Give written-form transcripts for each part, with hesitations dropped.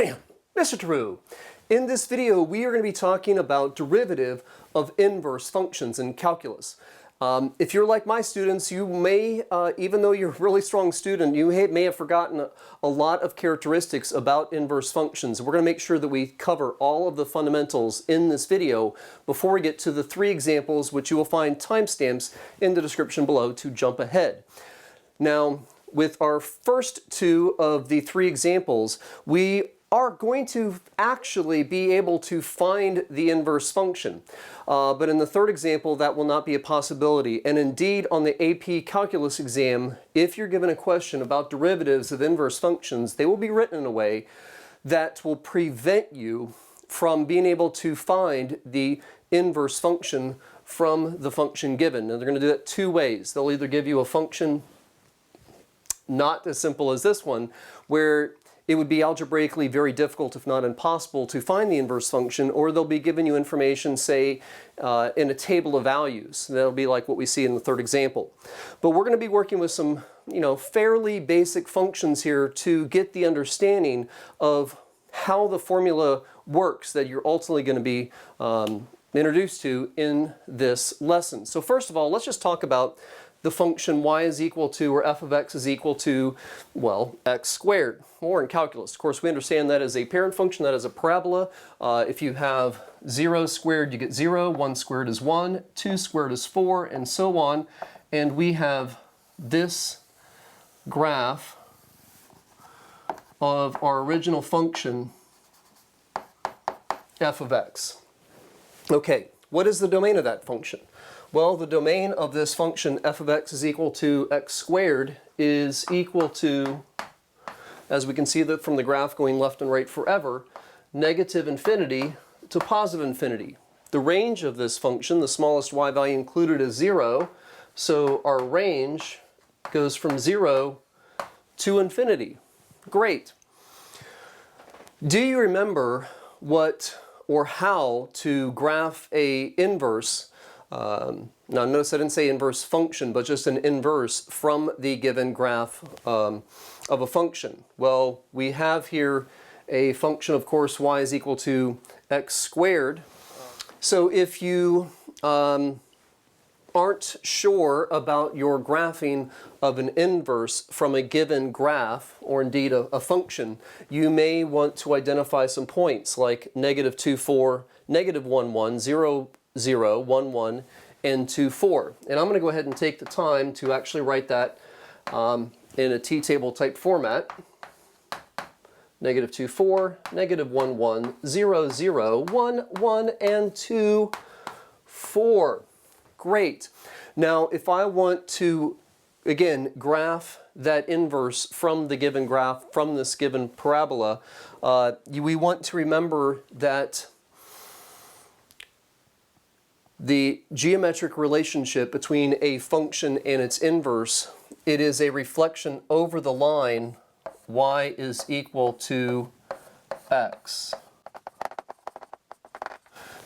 Bam! Mr. True. In this video, we are going to be talking about derivative of inverse functions in calculus. If you're like my students, you may, even though you're a really strong student, you may have forgotten a lot of characteristics about inverse functions. We're going to make sure that we cover all of the fundamentals in this video before we get to the three examples, which you will find timestamps in the description below to jump ahead. Now, with our first two of the three examples, we are going to actually be able to find the inverse function. But in the third example, that will not be a possibility. And indeed, on the AP Calculus exam, if you're given a question about derivatives of inverse functions, they will be written in a way that will prevent you from being able to find the inverse function from the function given. And they're going to do that two ways. They'll either give you a function not as simple as this one, where it would be algebraically very difficult, if not impossible, to find the inverse function, or they'll be giving you information, say, in a table of values. That'll be like what we see in the third example. But we're going to be working with some, fairly basic functions here to get the understanding of how the formula works that you're ultimately going to be introduced to in this lesson. So first of all, let's just talk about the function y is equal to, or f of x is equal to, well, x squared. Or in calculus, of course, we understand that as a parent function, that is a parabola. If you have 0 squared, you get 0, 1 squared is 1, 2 squared is 4, and so on. And we have this graph of our original function, f of x. Okay, what is the domain of that function? Well, the domain of this function, f of x is equal to x squared, is equal to, as we can see that from the graph going left and right forever, negative infinity to positive infinity. The range of this function, the smallest y value included, is 0, so our range goes from 0 to infinity. Great. Do you remember what or how to graph a inverse? Now notice I didn't say inverse function, but just an inverse from the given graph of a function. Well, we have here a function, of course, y is equal to x squared. So if you aren't sure about your graphing of an inverse from a given graph, or indeed a function, you may want to identify some points like negative 2, 4, negative 1, 1, 0, 0, 1, 1, and 2, 4. And I'm going to go ahead and take the time to actually write that in a t-table type format. Negative 2, 4, negative 1, 1, 0, 0, 1, 1, and 2, 4. Great. Now, if I want to, again, graph that inverse from the given graph, from this given parabola, we want to remember that the geometric relationship between a function and its inverse, it is a reflection over the line y is equal to x.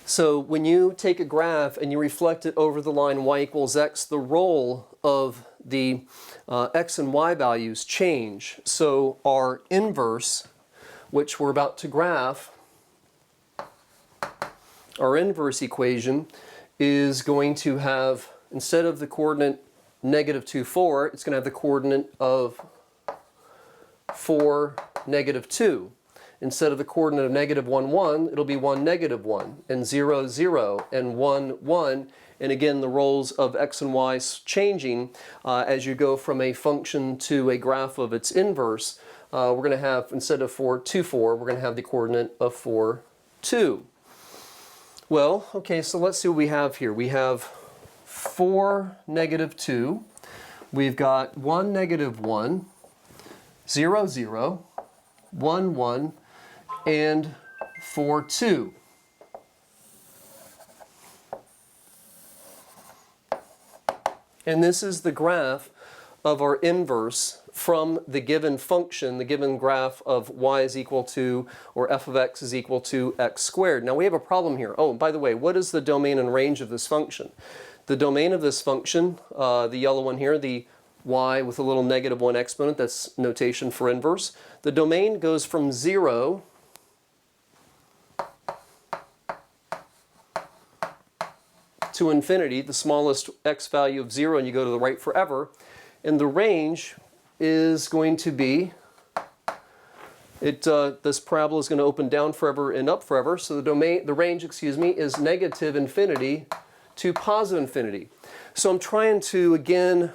So when you take a graph and you reflect it over the line y equals x, the role of the x and y values change. So our inverse, which we're about to graph, our inverse equation is going to have, instead of the coordinate negative 2, 4, it's going to have the coordinate of 4, negative 2. Instead of the coordinate of negative 1, 1, it'll be 1, negative 1, and 0, 0, and 1, 1. And again, the roles of x and y changing as you go from a function to a graph of its inverse. We're going to have, instead of 4, 2, 4, we're going to have the coordinate of 4, 2. Well, okay, so let's see what we have here. We have 4, negative 2. We've got 1, negative 1, 0, 0, 1, 1, and 4, 2. And this is the graph of our inverse from the given function, the given graph of y is equal to, or f of x is equal to x squared. Now we have a problem here. Oh, by the way, what is the domain and range of this function? The domain of this function, the yellow one here, the y with a little negative 1 exponent, that's notation for inverse. The domain goes from 0 to infinity, the smallest x value of 0, and you go to the right forever. And the range is going to be, this parabola is going to open down forever and up forever. So the range, is negative infinity to positive infinity. So I'm trying to, again,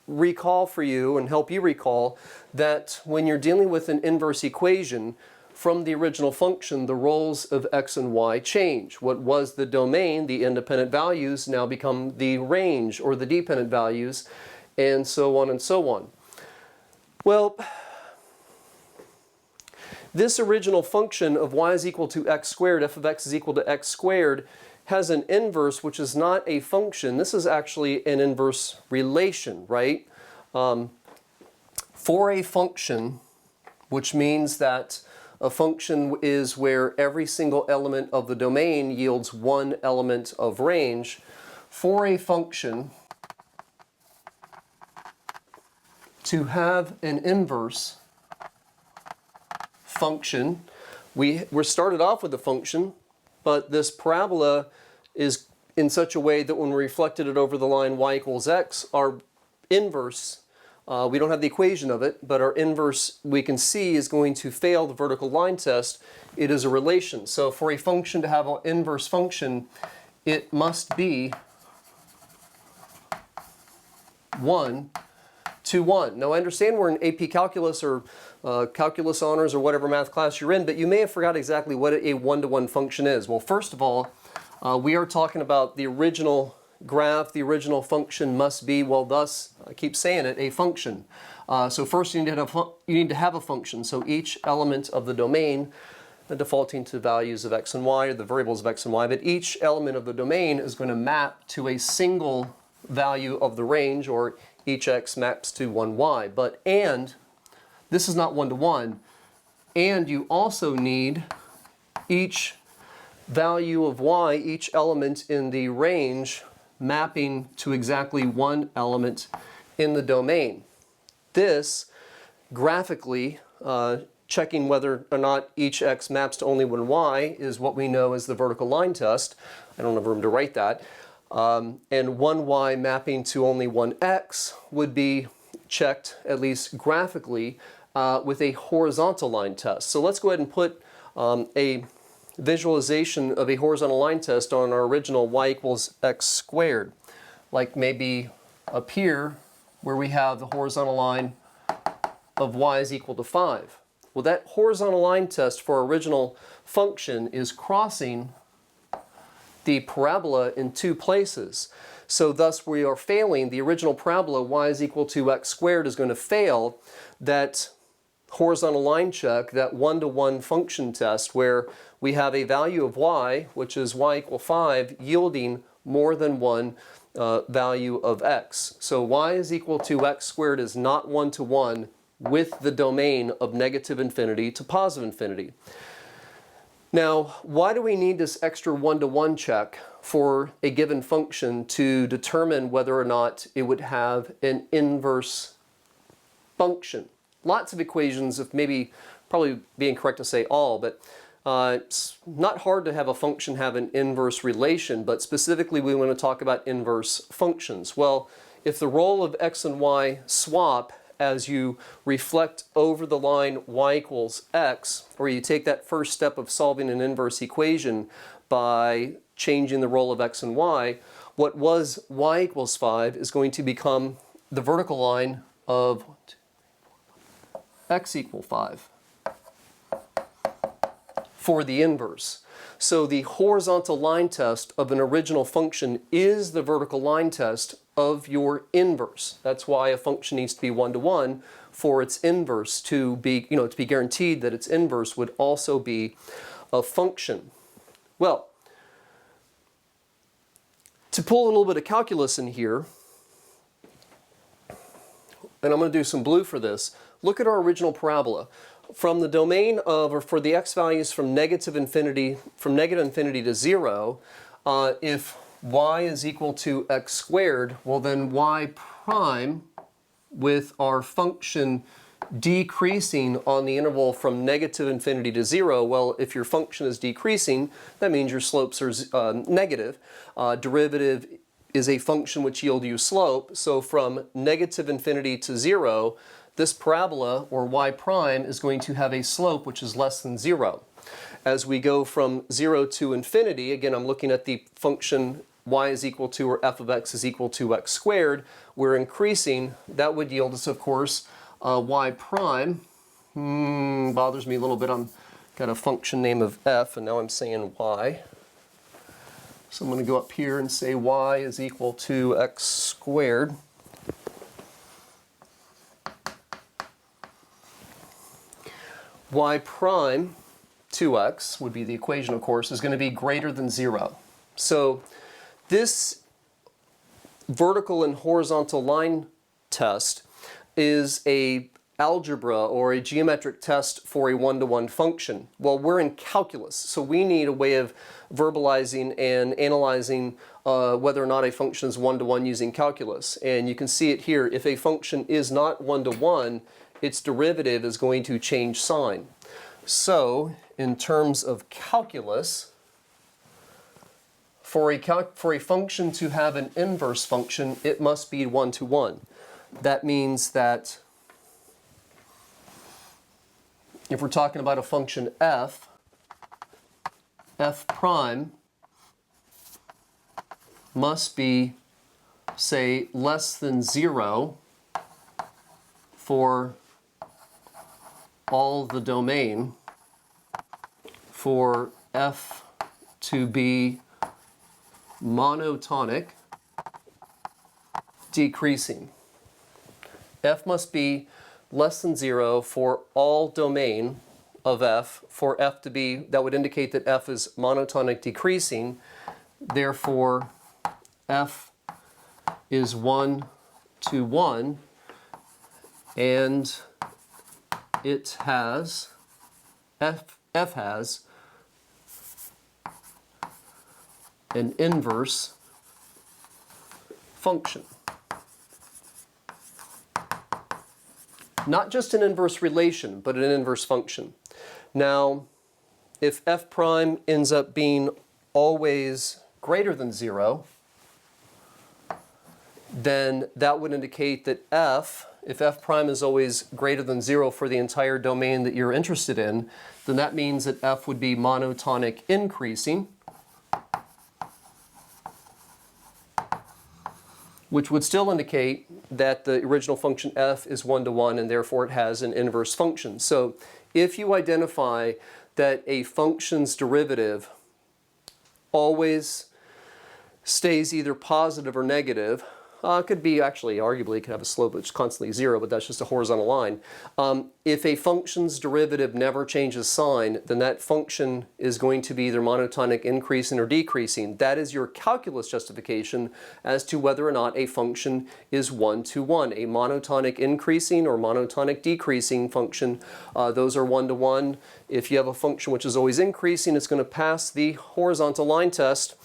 recall for you and help you recall that when you're dealing with an inverse equation, from the original function, the roles of x and y change. What was the domain, the independent values, now become the range or the dependent values, and so on and so on. Well, this original function of y is equal to x squared, f of x is equal to x squared, has an inverse which is not a function. This is actually an inverse relation, right? For a function, which means that a function is where every single element of the domain yields one element of range. For a function to have an inverse function, we're started off with a function, but this parabola is in such a way that when we reflected it over the line y equals x, our inverse, we don't have the equation of it, but our inverse we can see is going to fail the vertical line test. It is a relation. So for a function to have an inverse function, it must be 1 to 1. Now I understand we're in AP Calculus or Calculus Honors or whatever math class you're in, but you may have forgot exactly what a 1-to-1 function is. Well, first of all, we are talking about the original graph. The original function must be, well, thus, I keep saying it, a function. So first you need to have a function. So each element of the domain, defaulting to values of x and y, or the variables of x and y, but each element of the domain is going to map to a single value of the range, or each x maps to one y. But and, this is not 1-to-1, and you also need each value of y, each element in the range, mapping to exactly one element in the domain. This, graphically, checking whether or not each x maps to only one y, is what we know as the vertical line test. I don't have room to write that. And one y mapping to only one x would be checked, at least graphically, with a horizontal line test. So let's go ahead and put a visualization of a horizontal line test on our original y equals x squared. Like maybe up here where we have the horizontal line of y is equal to 5. Well, that horizontal line test for our original function is crossing the parabola in two places. So thus we are failing the original parabola y is equal to x squared is going to fail that horizontal line check, that 1-to-1 function test where we have a value of y, which is y equal 5, yielding more than one value of x. So y is equal to x squared is not 1-to-1 with the domain of negative infinity to positive infinity. Now, why do we need this extra 1-to-1 check for a given function to determine whether or not it would have an inverse function? Lots of equations, if maybe probably being correct to say all, but it's not hard to have a function have an inverse relation, but specifically we want to talk about inverse functions. Well, if the role of x and y swap as you reflect over the line y equals x, or you take that first step of solving an inverse equation by changing the role of x and y, what was y equals 5 is going to become the vertical line of x equal 5 for the inverse. So the horizontal line test of an original function is the vertical line test of your inverse. That's why a function needs to be 1-to-1 for its inverse to be, to be guaranteed that its inverse would also be a function. Well, to pull a little bit of calculus in here, and I'm going to do some blue for this, look at our original parabola. From the domain of, or for the x values from negative infinity to 0, if y is equal to x squared, well then y prime with our function decreasing on the interval from negative infinity to 0. Well, if your function is decreasing, that means your slopes are negative. Derivative is a function which yields you slope. So from negative infinity to 0, this parabola, or y prime, is going to have a slope which is less than 0. As we go from 0 to infinity, again, I'm looking at the function y is equal to, or f of x is equal to x squared. We're increasing. That would yield us, of course, y prime. Bothers me a little bit. I'm got a function name of f, and now I'm saying y. So I'm going to go up here and say y is equal to x squared. Y prime 2x would be the equation, of course, is going to be greater than 0. So this vertical and horizontal line test is a algebra or a geometric test for a one-to-one function. Well, we're in calculus, so we need a way of verbalizing and analyzing whether or not a function is one-to-one using calculus. And you can see it here. If a function is not one-to-one, its derivative is going to change sign. So, in terms of calculus, for a function to have an inverse function, it must be one-to-one. That means that if we're talking about a function f prime must be, say, less than 0 for all the domain for f to be monotonic decreasing. F must be less than 0 for all domain of f, for f to be, that would indicate that f is monotonic decreasing. Therefore, f is 1-to-1, and it has, f has an inverse function. Not just an inverse relation, but an inverse function. Now, if f prime ends up being always greater than 0, then that would indicate that if f prime is always greater than 0 for the entire domain that you're interested in, then that means that f would be monotonic increasing, which would still indicate that the original function f is 1-to-1, and therefore it has an inverse function. So if you identify that a function's derivative always stays either positive or negative, could be actually, arguably, it could have a slope which is constantly 0, but that's just a horizontal line. If a function's derivative never changes sign, then that function is going to be either monotonic increasing or decreasing. That is your calculus justification as to whether or not a function is 1-to-1. A monotonic increasing or monotonic decreasing function, those are 1-to-1. If you have a function which is always increasing, it's going to pass the horizontal line test.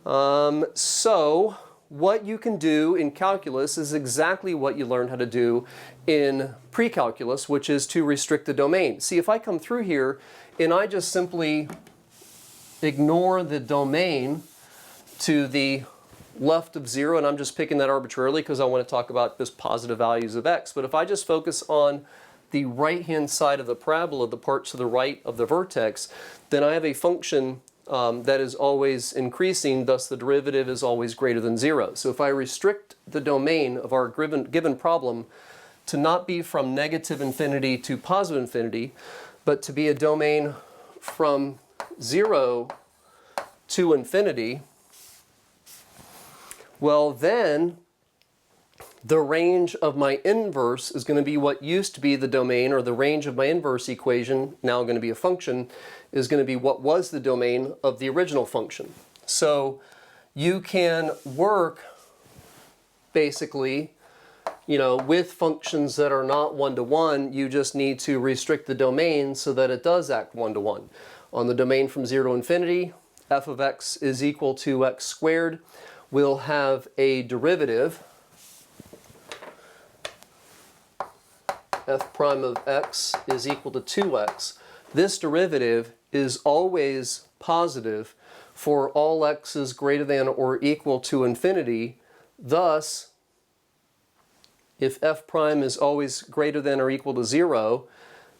So what you can do in calculus is exactly what you learned how to do in pre-calculus, which is to restrict the domain. See, if I come through here and I just simply ignore the domain to the left of 0, and I'm just picking that arbitrarily because I want to talk about just positive values of x, but if I just focus on the right-hand side of the parabola, the part to the right of the vertex, then I have a function that is always increasing, thus the derivative is always greater than 0. So if I restrict the domain of our given problem to not be from negative infinity to positive infinity, but to be a domain from 0 to infinity, well then the range of my inverse is going to be what used to be the domain, or the range of my inverse equation, now going to be a function, is going to be what was the domain of the original function. So you can work basically, with functions that are not 1-to-1, you just need to restrict the domain so that it does act 1-to-1. On the domain from 0 to infinity, f of x is equal to x squared. We'll have a derivative f prime of x is equal to 2x, this derivative is always positive for all x's greater than or equal to infinity. Thus, if f prime is always greater than or equal to 0,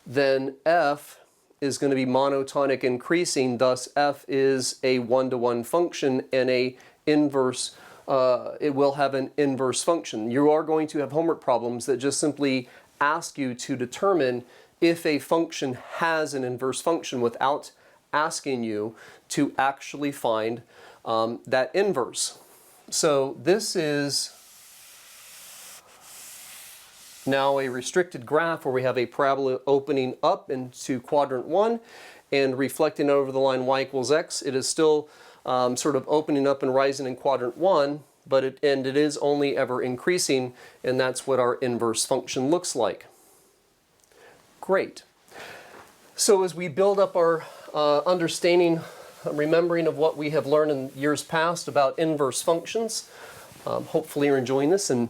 then f is going to be monotonic increasing. Thus, f is a one-to-one function and a inverse. It will have an inverse function. You are going to have homework problems that just simply ask you to determine if a function has an inverse function without asking you to actually find that inverse. So this is now a restricted graph where we have a parabola opening up into quadrant 1 and reflecting over the line y equals x. It is still sort of opening up and rising in quadrant 1, but it is only ever increasing, and that's what our inverse function looks like. Great. So as we build up our understanding, remembering of what we have learned in years past about inverse functions, hopefully you're enjoying this, and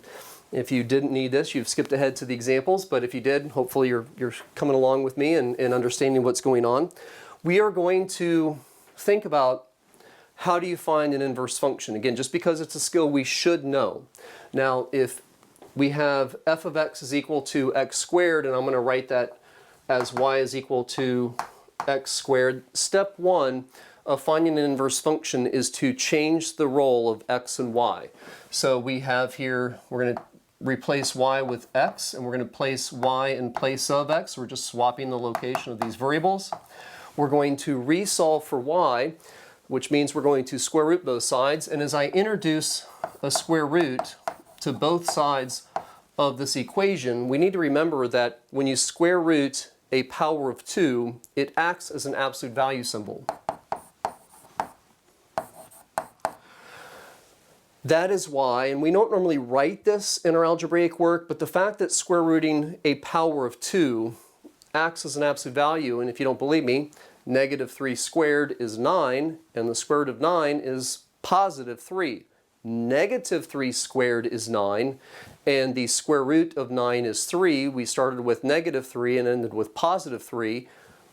if you didn't need this, you've skipped ahead to the examples, but if you did, hopefully you're coming along with me and understanding what's going on. We are going to think about how do you find an inverse function. Again, just because it's a skill we should know. Now, if we have f of x is equal to x squared, and I'm going to write that as y is equal to x squared, step 1 of finding an inverse function is to change the role of x and y. So we have here, we're going to replace y with x, and we're going to place y in place of x. We're just swapping the location of these variables. We're going to resolve for y, which means we're going to square root both sides. And as I introduce a square root to both sides of this equation, we need to remember that when you square root a power of 2, it acts as an absolute value symbol. That is why, and we don't normally write this in our algebraic work, but the fact that square rooting a power of 2 acts as an absolute value, and if you don't believe me, negative 3 squared is 9, and the square root of 9 is positive 3. Negative 3 squared is 9, and the square root of 9 is 3. We started with negative 3 and ended with positive 3.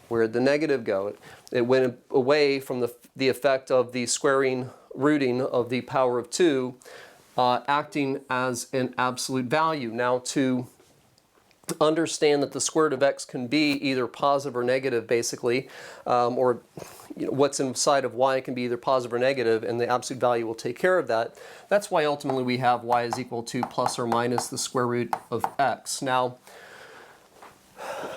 Where'd the negative go? It went away from the effect of the squaring rooting of the power of 2 acting as an absolute value. Now, to understand that the square root of x can be either positive or negative, basically, or what's inside of y can be either positive or negative, and the absolute value will take care of that. That's why ultimately we have y is equal to plus or minus the square root of x. Now,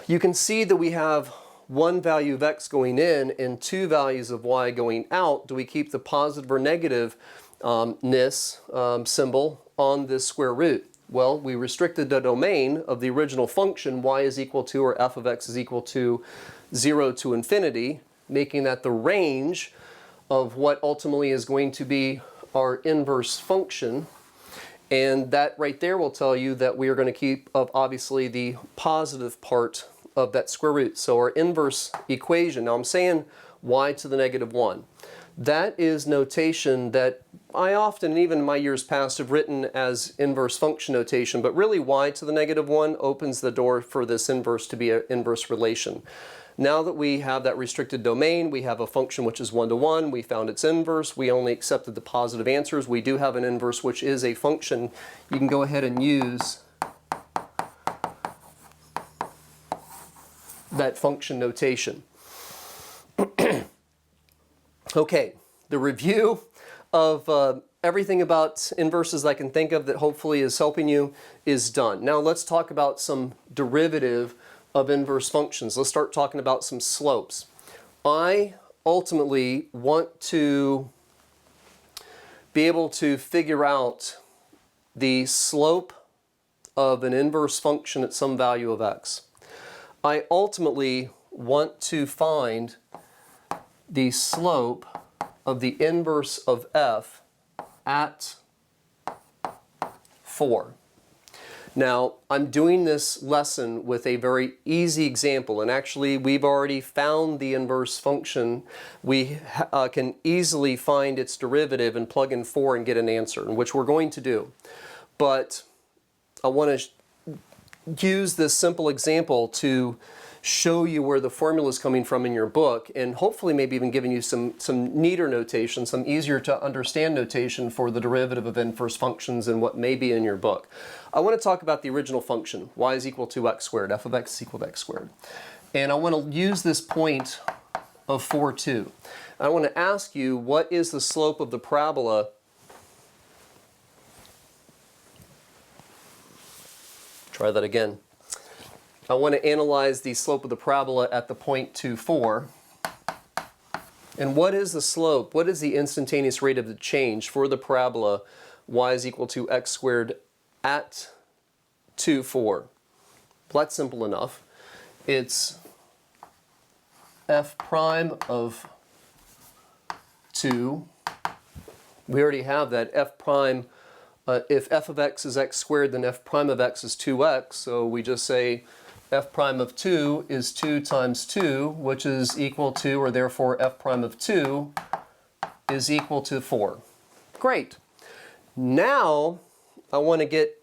you can see that we have one value of x going in and two values of y going out. Do we keep the positive or negative symbol on this square root? Well, we restricted the domain of the original function, y is equal to, or f of x is equal to 0 to infinity, making that the range of what ultimately is going to be our inverse function. And that right there will tell you that we are going to keep, obviously, the positive part of that square root. So our inverse equation, now I'm saying y to the negative 1. That is notation that I often, even in my years past, have written as inverse function notation, but really y to the negative 1 opens the door for this inverse to be an inverse relation. Now that we have that restricted domain, we have a function which is 1 to 1, we found its inverse, we only accepted the positive answers, we do have an inverse which is a function. You can go ahead and use that function notation. Okay, the review of everything about inverses I can think of that hopefully is helping you is done. Now let's talk about some derivative of inverse functions. Let's start talking about some slopes. I ultimately want to be able to figure out the slope of an inverse function at some value of x. I ultimately want to find the slope of the inverse of f at 4. Now, I'm doing this lesson with a very easy example, and actually we've already found the inverse function. We can easily find its derivative and plug in 4 and get an answer, which we're going to do. But I want to use this simple example to show you where the formula is coming from in your book, and hopefully maybe even giving you some neater notation, some easier to understand notation for the derivative of inverse functions and what may be in your book. I want to talk about the original function, y is equal to x squared, f of x is equal to x squared. And I want to use this point of 4, 2. I want to ask you, what is the slope of the parabola Try that again. I want to analyze the slope of the parabola at the point 2, 4. And what is the slope? What is the instantaneous rate of the change for the parabola y is equal to x squared at 2, 4? Well, that's simple enough. It's f prime of 2. We already have that f prime. If f of x is x squared, then f prime of x is 2x. So we just say f prime of 2 is 2 times 2, which is equal to, or therefore f prime of 2 is equal to 4. Great. Now I want to get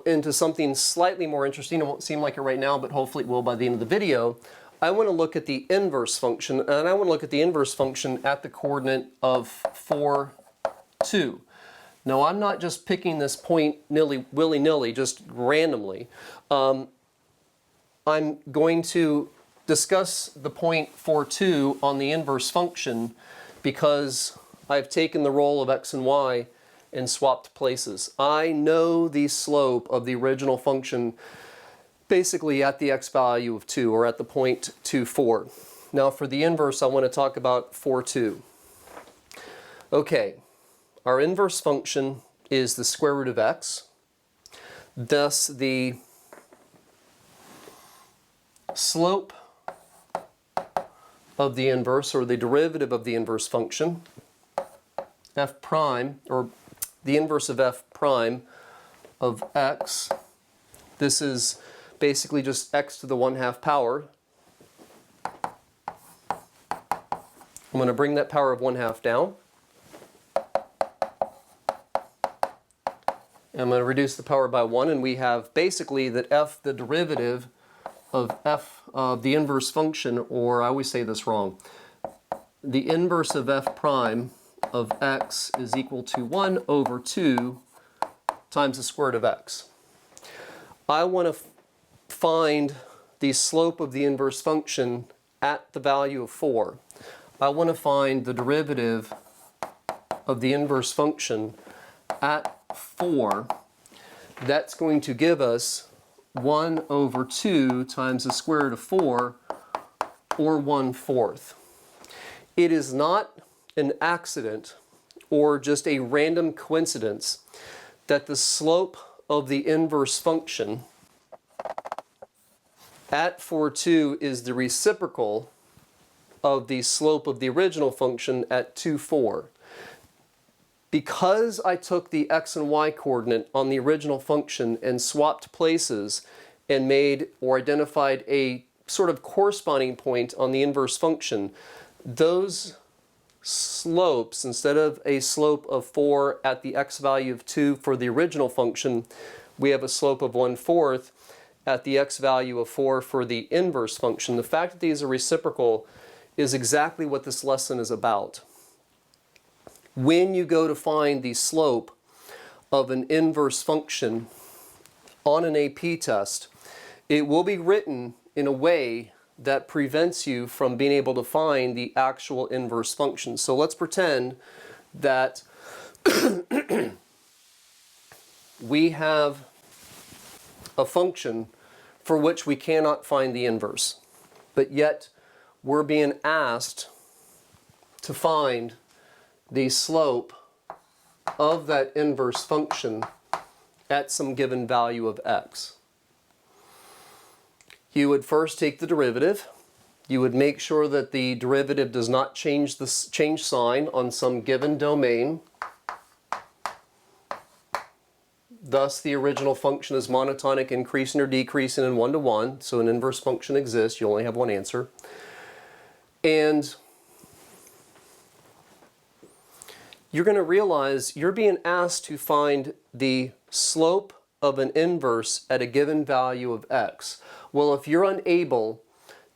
into something slightly more interesting. It won't seem like it right now, but hopefully it will by the end of the video. I want to look at the inverse function, and I want to look at the inverse function at the coordinate of 4, 2. Now, I'm not just picking this point willy-nilly, just randomly. I'm going to discuss the point 4, 2 on the inverse function because I've taken the role of x and y and swapped places. I know the slope of the original function basically at the x value of 2, or at the point 2, 4. Now, for the inverse, I want to talk about 4, 2. Okay. Our inverse function is the square root of x. Thus, the slope of the inverse, or the derivative of the inverse function, f prime, or the inverse of f prime of x. This is basically just x to the 1/2 power. I'm going to bring that power of 1/2 down. I'm going to reduce the power by 1, and we have basically that f, the derivative of f of the inverse function, or I always say this wrong, the inverse of f prime of x is equal to 1 over 2 times the square root of x. I want to find the slope of the inverse function at the value of 4. I want to find the derivative of the inverse function at 4. That's going to give us 1 over 2 times the square root of 4, or 1/4. It is not an accident or just a random coincidence that the slope of the inverse function at 4, 2 is the reciprocal of the slope of the original function at 2, 4. Because I took the x and y coordinate on the original function and swapped places and made or identified a sort of corresponding point on the inverse function, those slopes, instead of a slope of 4 at the x value of 2 for the original function, we have a slope of 1/4 at the x value of 4 for the inverse function. The fact that these are reciprocal is exactly what this lesson is about. When you go to find the slope of an inverse function on an AP test, it will be written in a way that prevents you from being able to find the actual inverse function. So let's pretend that we have a function for which we cannot find the inverse, but yet we're being asked to find the slope of that inverse function at some given value of x. You would first take the derivative. You would make sure that the derivative does not change sign on some given domain. Thus, the original function is monotonic, increasing or decreasing in 1 to 1. So an inverse function exists. You only have one answer. And you're going to realize you're being asked to find the slope of an inverse at a given value of x. Well, if you're unable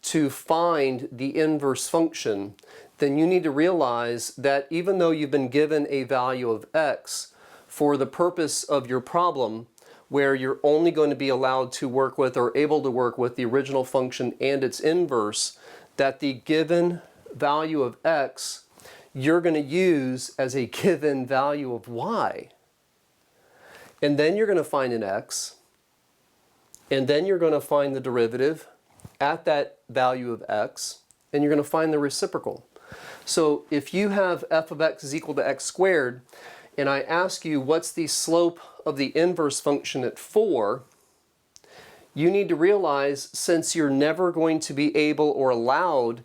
to find the inverse function, then you need to realize that even though you've been given a value of x, for the purpose of your problem, where you're only going to be allowed to work with or able to work with the original function and its inverse, that the given value of x you're going to use as a given value of y. And then you're going to find an x, and then you're going to find the derivative at that value of x, and you're going to find the reciprocal. So if you have f of x is equal to x squared, and I ask you what's the slope of the inverse function at 4, you need to realize, since you're never going to be able or allowed,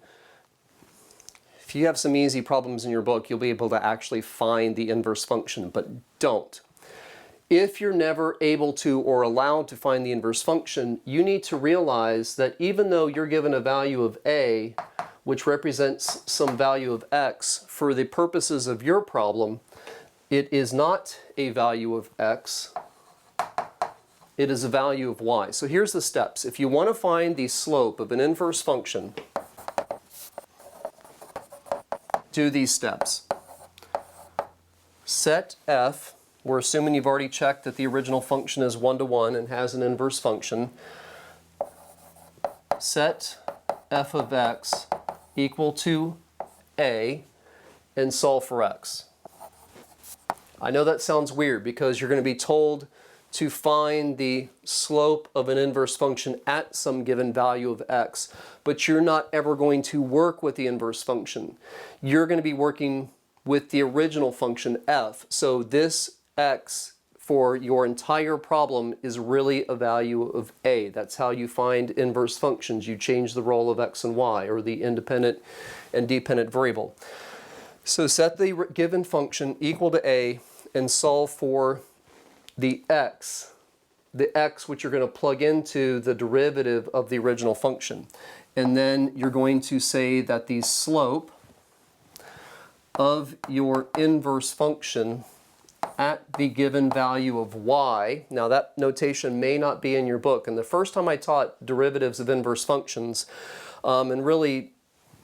if you have some easy problems in your book, you'll be able to actually find the inverse function, but don't. If you're never able to or allowed to find the inverse function, you need to realize that even though you're given a value of a, which represents some value of x, for the purposes of your problem, it is not a value of x, it is a value of y. So here's the steps. If you want to find the slope of an inverse function, do these steps. Set f, we're assuming you've already checked that the original function is 1-to-1 and has an inverse function. Set f of x equal to a and solve for x. I know that sounds weird because you're going to be told to find the slope of an inverse function at some given value of x, but you're not ever going to work with the inverse function. You're going to be working with the original function f. So this x for your entire problem is really a value of a. That's how you find inverse functions. You change the role of x and y, or the independent and dependent variable. So set the given function equal to a and solve for the x which you're going to plug into the derivative of the original function. And then you're going to say that the slope of your inverse function at the given value of y, now that notation may not be in your book, and the first time I taught derivatives of inverse functions, and really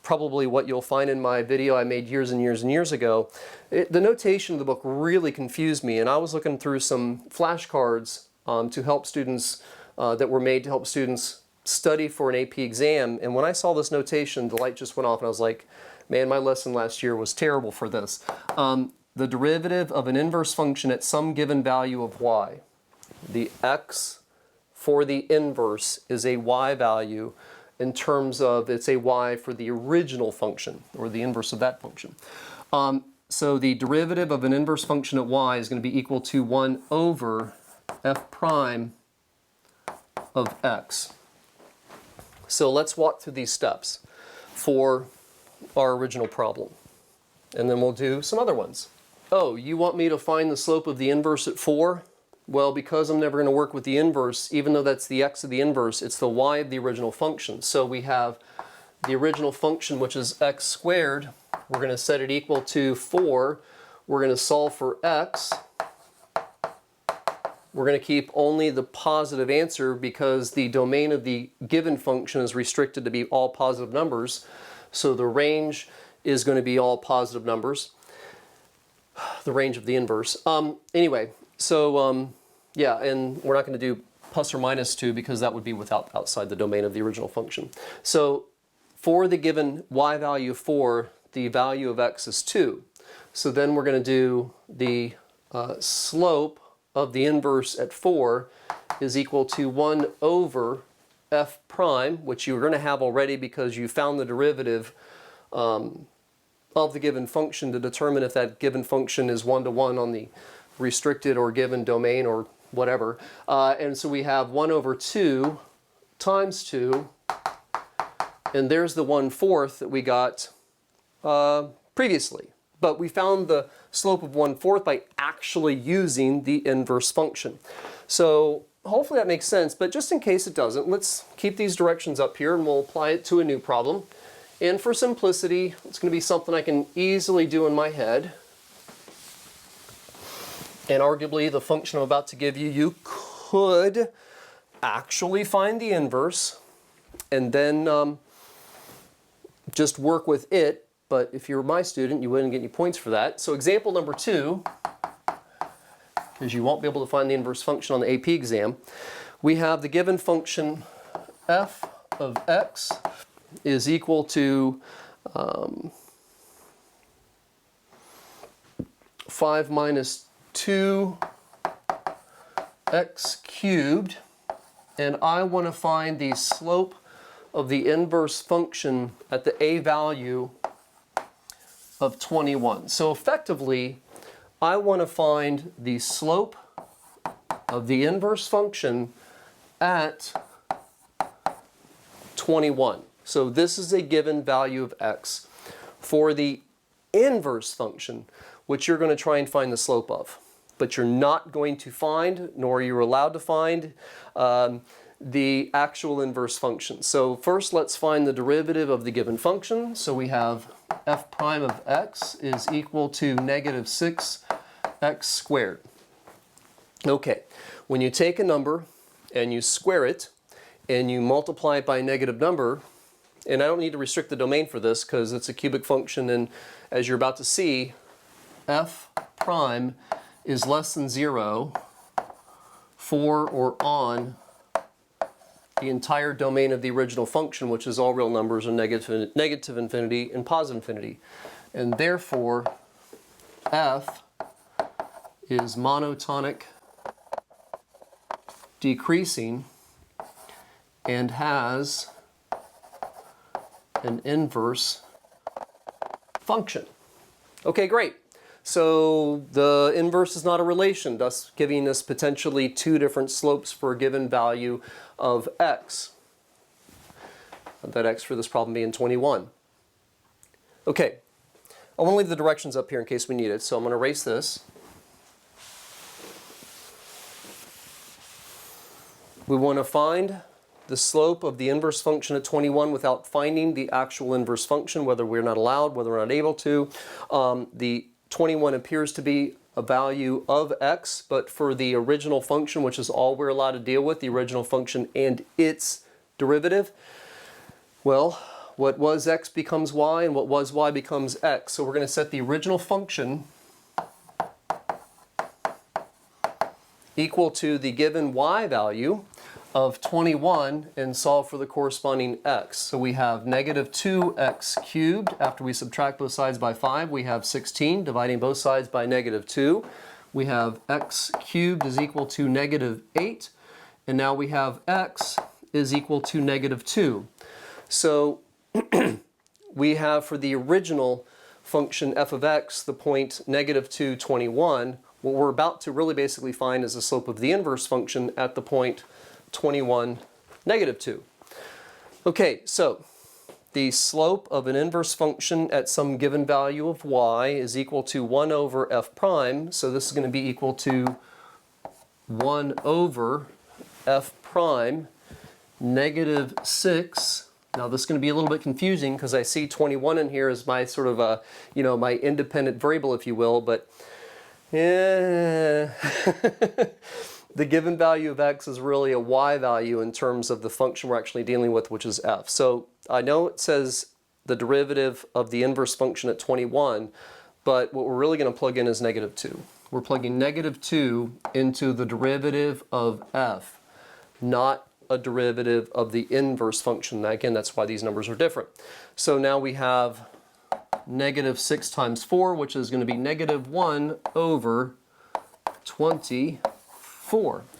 probably what you'll find in my video I made years and years and years ago, the notation of the book really confused me, and I was looking through some flashcards to help students, that were made to help students study for an AP exam, and when I saw this notation, the light just went off and I was like, man, my lesson last year was terrible for this. The derivative of an inverse function at some given value of y. The x for the inverse is a y value in terms of it's a y for the original function, or the inverse of that function. So the derivative of an inverse function at y is going to be equal to 1 over f prime of x. So let's walk through these steps for our original problem, and then we'll do some other ones. Oh, you want me to find the slope of the inverse at 4? Well, because I'm never going to work with the inverse, even though that's the x of the inverse, it's the y of the original function. So we have the original function, which is x squared. We're going to set it equal to 4. We're going to solve for x. We're going to keep only the positive answer because the domain of the given function is restricted to be all positive numbers. So the range is going to be all positive numbers. The range of the inverse. Anyway, so yeah, and we're not going to do plus or minus 2 because that would be outside the domain of the original function. So for the given y value of 4, the value of x is 2. So then we're going to do the slope of the inverse at 4 is equal to 1 over f prime, which you're going to have already because you found the derivative of the given function to determine if that given function is 1-to-1 on the restricted or given domain or whatever. And so we have 1 over 2 times 2, and there's the 1/4 that we got previously. But we found the slope of 1/4 by actually using the inverse function. So hopefully that makes sense, but just in case it doesn't, let's keep these directions up here and we'll apply it to a new problem. And for simplicity, it's going to be something I can easily do in my head. And arguably, the function I'm about to give you, you could actually find the inverse and then just work with it. But if you're my student, you wouldn't get any points for that. So example number 2, because you won't be able to find the inverse function on the AP exam, we have the given function f of x is equal to 5 minus 2 x cubed, and I want to find the slope of the inverse function at the a value of 21. So effectively, I want to find the slope of the inverse function at 21. So this is a given value of x for the inverse function, which you're going to try and find the slope of. But you're not going to find, nor are you allowed to find, the actual inverse function. So first let's find the derivative of the given function. So we have f prime of x is equal to negative 6x squared. Okay, when you take a number and you square it and you multiply it by a negative number, and I don't need to restrict the domain for this because it's a cubic function, and as you're about to see, f prime is less than 0 for or on the entire domain of the original function, which is all real numbers are negative infinity and positive infinity. And therefore, f is monotonic decreasing and has an inverse function. Okay, great. So the inverse is not a relation, thus giving us potentially 2 different slopes for a given value of x. That x for this problem being 21. Okay, I want to leave the directions up here in case we need it, so I'm going to erase this. We want to find the slope of the inverse function at 21 without finding the actual inverse function, whether we're not allowed, whether we're not able to. The 21 appears to be a value of x, but for the original function, which is all we're allowed to deal with, the original function and its derivative, well, what was x becomes y, and what was y becomes x. So we're going to set the original function equal to the given y value of 21 and solve for the corresponding x. So we have negative 2x cubed. After we subtract both sides by 5, we have 16. Dividing both sides by negative 2, we have x cubed is equal to negative 8. And now we have x is equal to negative 2. So we have for the original function f of x the point negative 2, 21. What we're about to really basically find is the slope of the inverse function at the point 21, negative 2. Okay, so the slope of an inverse function at some given value of y is equal to 1 over f prime. So this is going to be equal to 1 over f prime negative 6. Now this is going to be a little bit confusing because I see 21 in here as my sort of a, my independent variable, if you will, but yeah. The given value of x is really a y value in terms of the function we're actually dealing with, which is f. So I know it says the derivative of the inverse function at 21, but what we're really going to plug in is negative 2. We're plugging negative 2 into the derivative of f, not a derivative of the inverse function. Again, that's why these numbers are different. So now we have negative 6 times 4, which is going to be negative 1 over 24.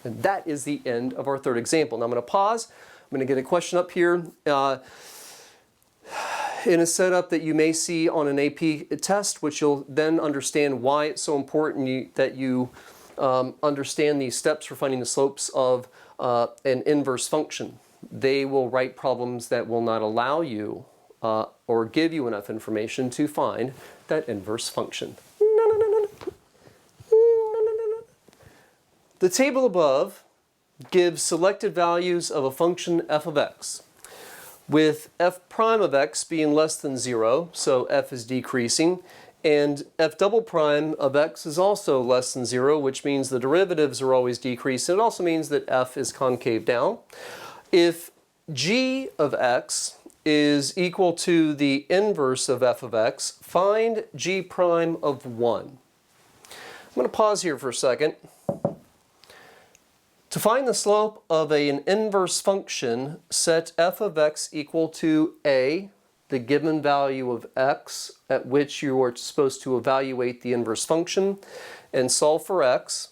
And that is the end of our third example. Now I'm going to pause. I'm going to get a question up here in a setup that you may see on an AP test, which you'll then understand why it's so important that you understand these steps for finding the slopes of an inverse function. They will write problems that will not allow you or give you enough information to find that inverse function. The table above gives selected values of a function f of x, with f prime of x being less than 0, so f is decreasing, And f double prime of x is also less than 0, which means the derivatives are always decreased. It also means that f is concave down. If g of x is equal to the inverse of f of x, find g prime of 1. I'm going to pause here for a second. To find the slope of an inverse function, set f of x equal to a, the given value of x at which you are supposed to evaluate the inverse function, and solve for x.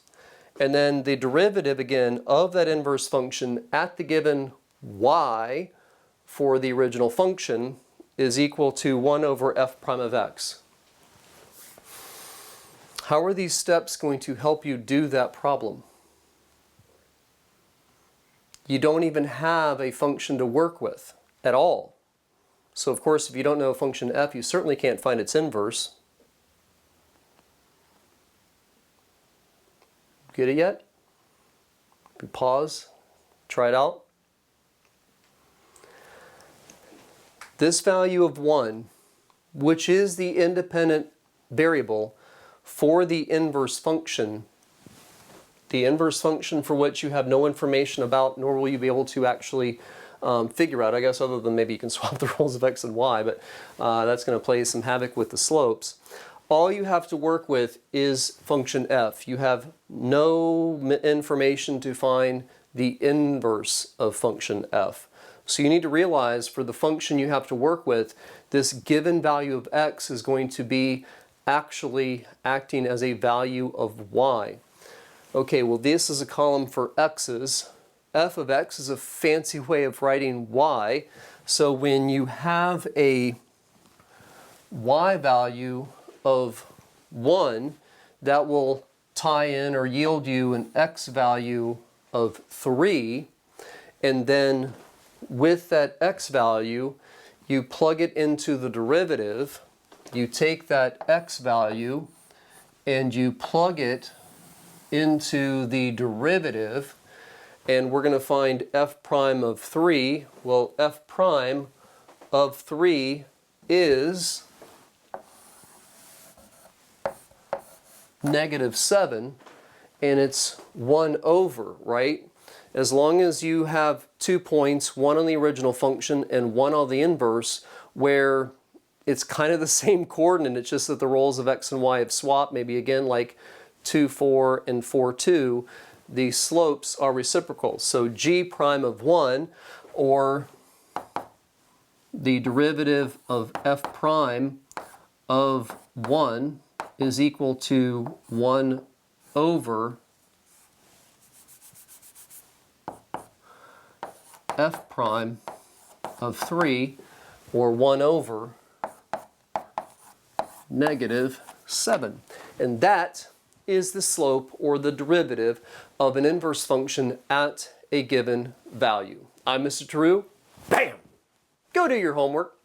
And then the derivative, again, of that inverse function at the given y for the original function is equal to 1 over f prime of x. How are these steps going to help you do that problem? You don't even have a function to work with at all. So of course, if you don't know function f, you certainly can't find its inverse. Get it yet? We pause, try it out. This value of 1, which is the independent variable for the inverse function for which you have no information about, nor will you be able to actually figure out, I guess, other than maybe you can swap the roles of x and y, but that's going to play some havoc with the slopes. All you have to work with is function f. You have no information to find the inverse of function f. So you need to realize for the function you have to work with, this given value of x is going to be actually acting as a value of y. Okay, well this is a column for x's. F of x is a fancy way of writing y. So when you have a y value of 1, that will tie in or yield you an x value of 3. And then with that x value, you plug it into the derivative. You take that x value and you plug it into the derivative, and we're going to find f prime of 3. Well, f prime of 3 is -7, and it's 1 over, right? As long as you have 2 points, one on the original function and one on the inverse, where it's kind of the same coordinate, it's just that the roles of x and y have swapped, maybe again like 2, 4, and 4, 2, the slopes are reciprocal. So g prime of 1, or the derivative of f prime of 1, is equal to 1 over f prime of 3, or 1 over -7. And that is the slope or the derivative of an inverse function at a given value. I'm Mr. Taru. Bam! Go do your homework.